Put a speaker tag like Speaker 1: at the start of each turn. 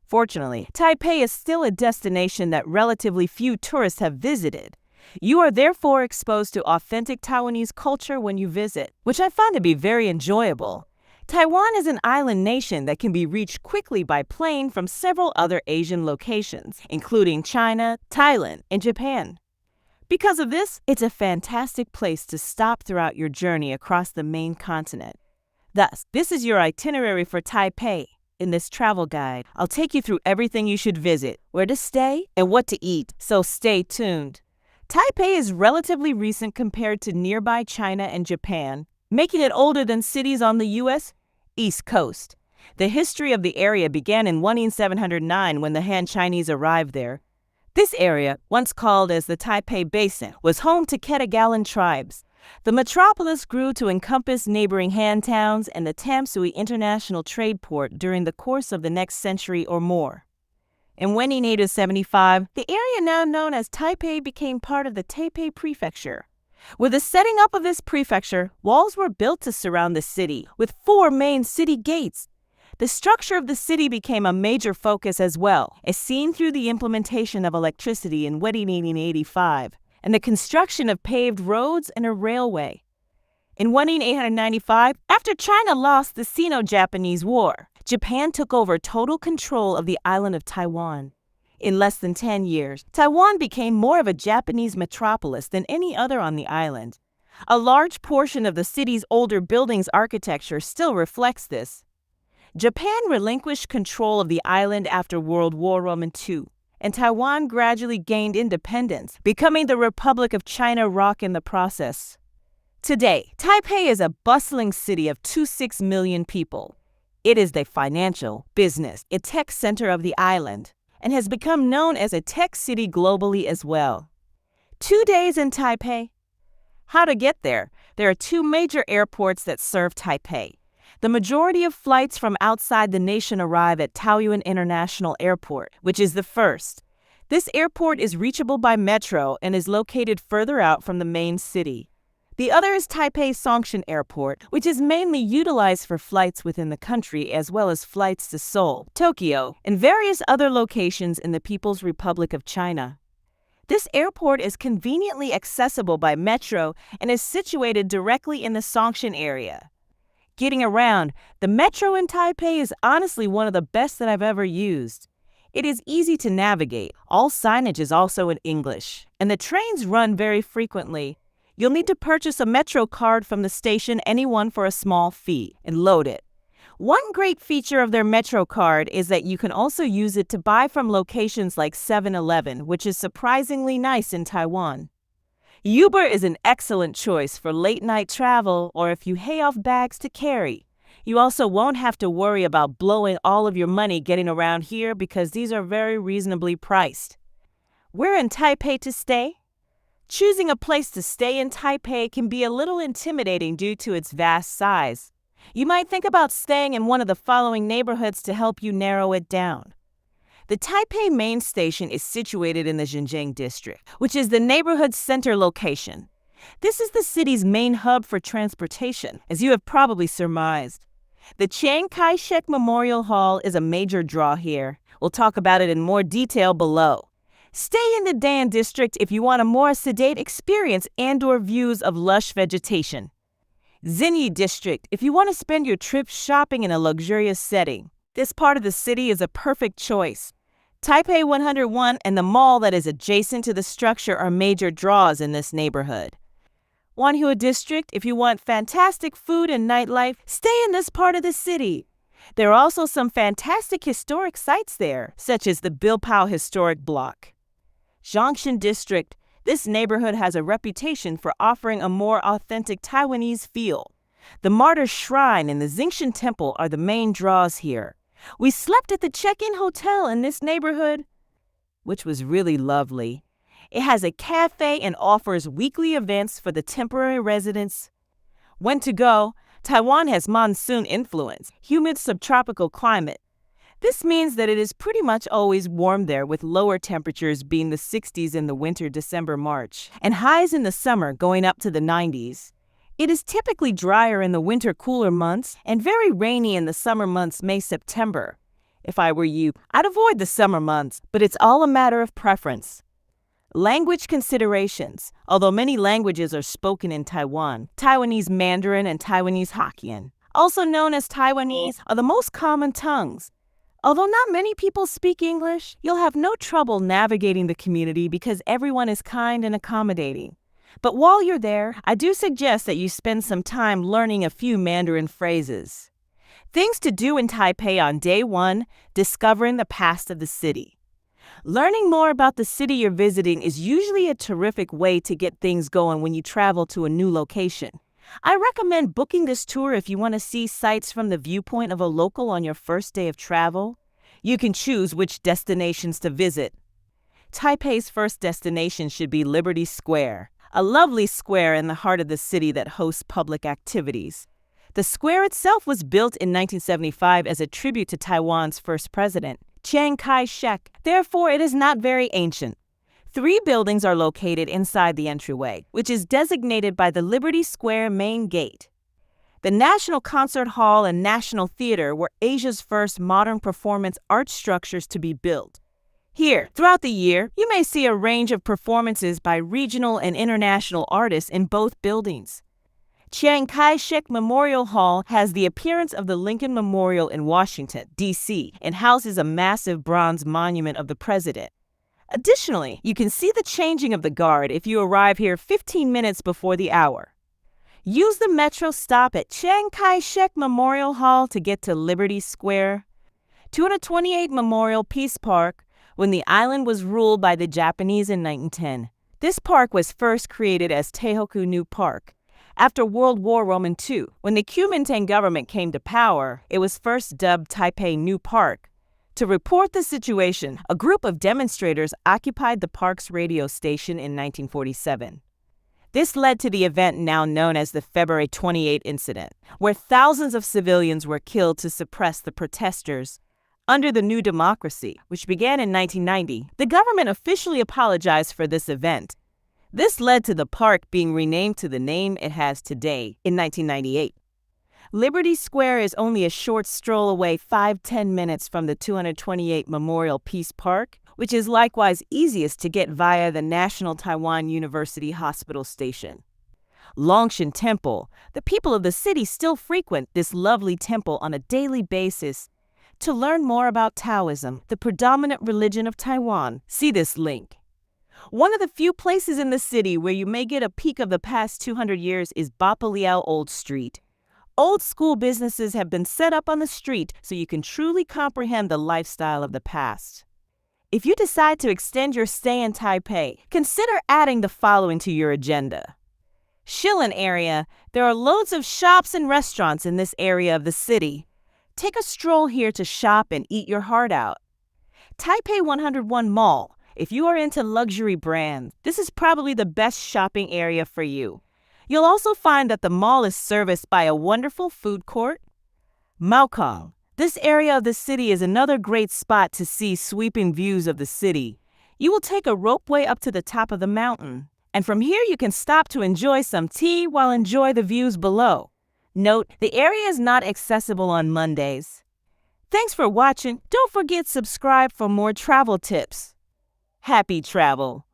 Speaker 1: Fortunately, Taipei is still a destination that relatively few tourists have visited. You are therefore exposed to authentic Taiwanese culture when you visit, which I find to be very enjoyable. Taiwan is an island nation that can be reached quickly by plane from several other Asian locations, including China, Thailand, and Japan. Because of this, it's a fantastic place to stop throughout your journey across the main continent. Thus, this is your itinerary for Taipei. In this travel guide, I'll take you through everything you should visit, where to stay, and what to eat, so stay tuned. Taipei is relatively recent compared to nearby China and Japan, making it older than cities on the U.S. East Coast. The history of the area began in 1709 when the Han Chinese arrived there. This area, once called as the Taipei Basin, was home to Ketagalan tribes. The metropolis grew to encompass neighboring Han towns and the Tamsui International Trade Port during the course of the next century or more. In 1875, the area now known as Taipei became part of the Taipei Prefecture. With the setting up of this prefecture, walls were built to surround the city, with 4 main city gates. The structure of the city became a major focus as well, as seen through the implementation of electricity in 1885, and the construction of paved roads and a railway. In 1895, after China lost the Sino-Japanese War, Japan took over total control of the island of Taiwan. In less than 10 years, Taiwan became more of a Japanese metropolis than any other on the island. A large portion of the city's older buildings' architecture still reflects this. Japan relinquished control of the island after World War II, and Taiwan gradually gained independence, becoming the Republic of China ROC in the process. Today, Taipei is a bustling city of 26 million people. It is the financial, business, and tech center of the island, and has become known as a tech city globally as well. 2 days in Taipei. How to get there? There are 2 major airports that serve Taipei. The majority of flights from outside the nation arrive at Taoyuan International Airport, which is the first. This airport is reachable by metro and is located further out from the main city. The other is Taipei Songshan Airport, which is mainly utilized for flights within the country as well as flights to Seoul, Tokyo, and various other locations in the People's Republic of China. This airport is conveniently accessible by metro and is situated directly in the Songshan area. Getting around, the metro in Taipei is honestly one of the best that I've ever used. It is easy to navigate. All signage is also in English, and the trains run very frequently. You'll need to purchase a metro card from the station, anyone for a small fee, and load it. One great feature of their metro card is that you can also use it to buy from locations like 7-Eleven, which is surprisingly nice in Taiwan. Uber is an excellent choice for late-night travel or if you hay off bags to carry. You also won't have to worry about blowing all of your money getting around here because these are very reasonably priced. Where in Taipei to stay? Choosing a place to stay in Taipei can be a little intimidating due to its vast size. You might think about staying in one of the following neighborhoods to help you narrow it down. The Taipei main station is situated in the Zhenjiang district, which is the neighborhood center location. This is the city's main hub for transportation, as you have probably surmised. The Chiang Kai-shek Memorial Hall is a major draw here. We'll talk about it in more detail below. Stay in the Dan district if you want a more sedate experience and/or views of lush vegetation. Xinyi district if you want to spend your trip shopping in a luxurious setting. This part of the city is a perfect choice. Taipei 101 and the mall that is adjacent to the structure are major draws in this neighborhood. Wanhua District, if you want fantastic food and nightlife, stay in this part of the city. There are also some fantastic historic sites there, such as the Bilpao Historic Block. Zhongshan District, this neighborhood has a reputation for offering a more authentic Taiwanese feel. The Martyrs Shrine and the Xingshan Temple are the main draws here. We slept at the check-in hotel in this neighborhood, which was really lovely. It has a cafe and offers weekly events for the temporary residents. When to go? Taiwan has monsoon influence, humid subtropical climate. This means that it is pretty much always warm there, with lower temperatures being the 60s in the winter December-March, and highs in the summer going up to the 90s. It is typically drier in the winter cooler months and very rainy in the summer months May-September. If I were you, I'd avoid the summer months, but it's all a matter of preference. Language considerations. Although many languages are spoken in Taiwan, Taiwanese Mandarin and Taiwanese Hokkien, also known as Taiwanese, are the most common tongues. Although not many people speak English, you'll have no trouble navigating the community because everyone is kind and accommodating. But while you're there, I do suggest that you spend some time learning a few Mandarin phrases. Things to do in Taipei on day 1, discovering the past of the city. Learning more about the city you're visiting is usually a terrific way to get things going when you travel to a new location. I recommend booking this tour if you want to see sights from the viewpoint of a local on your first day of travel. You can choose which destinations to visit. Taipei's first destination should be Liberty Square, a lovely square in the heart of the city that hosts public activities. The square itself was built in 1975 as a tribute to Taiwan's first president, Chiang Kai-shek. Therefore, it is not very ancient. 3 buildings are located inside the entryway, which is designated by the Liberty Square main gate. The National Concert Hall and National Theater were Asia's first modern performance art structures to be built. Here, throughout the year, you may see a range of performances by regional and international artists in both buildings. Chiang Kai-shek Memorial Hall has the appearance of the Lincoln Memorial in Washington, D.C., and houses a massive bronze monument of the president. Additionally, you can see the changing of the guard if you arrive here 15 minutes before the hour. Use the metro stop at Chiang Kai-shek Memorial Hall to get to Liberty Square. 228 Memorial Peace Park, when the island was ruled by the Japanese in 1910. This park was first created as Teihoku New Park. After World War II, when the Kuomintang government came to power, it was first dubbed Taipei New Park. To report the situation, a group of demonstrators occupied the park's radio station in 1947. This led to the event now known as the February 28 incident, where thousands of civilians were killed to suppress the protesters. Under the new democracy, which began in 1990, the government officially apologized for this event. This led to the park being renamed to the name it has today in 1998. Liberty Square is only a short stroll away 5-10 minutes from the 228 Memorial Peace Park, which is likewise easiest to get via the National Taiwan University Hospital Station. Longshan Temple. The people of the city still frequent this lovely temple on a daily basis. To learn more about Taoism, the predominant religion of Taiwan, see this link. One of the few places in the city where you may get a peek of the past 200 years is Bapaliao Old Street. Old school businesses have been set up on the street so you can truly comprehend the lifestyle of the past. If you decide to extend your stay in Taipei, consider adding the following to your agenda. Shilin area. There are loads of shops and restaurants in this area of the city. Take a stroll here to shop and eat your heart out. Taipei 101 Mall. If you are into luxury brands, this is probably the best shopping area for you. You'll also find that the mall is serviced by a wonderful food court. Maokong. This area of the city is another great spot to see sweeping views of the city. You will take a ropeway up to the top of the mountain, and from here you can stop to enjoy some tea while enjoy the views below. Note, the area is not accessible on Mondays. Thanks for watching. Don't forget to subscribe for more travel tips. Happy travel!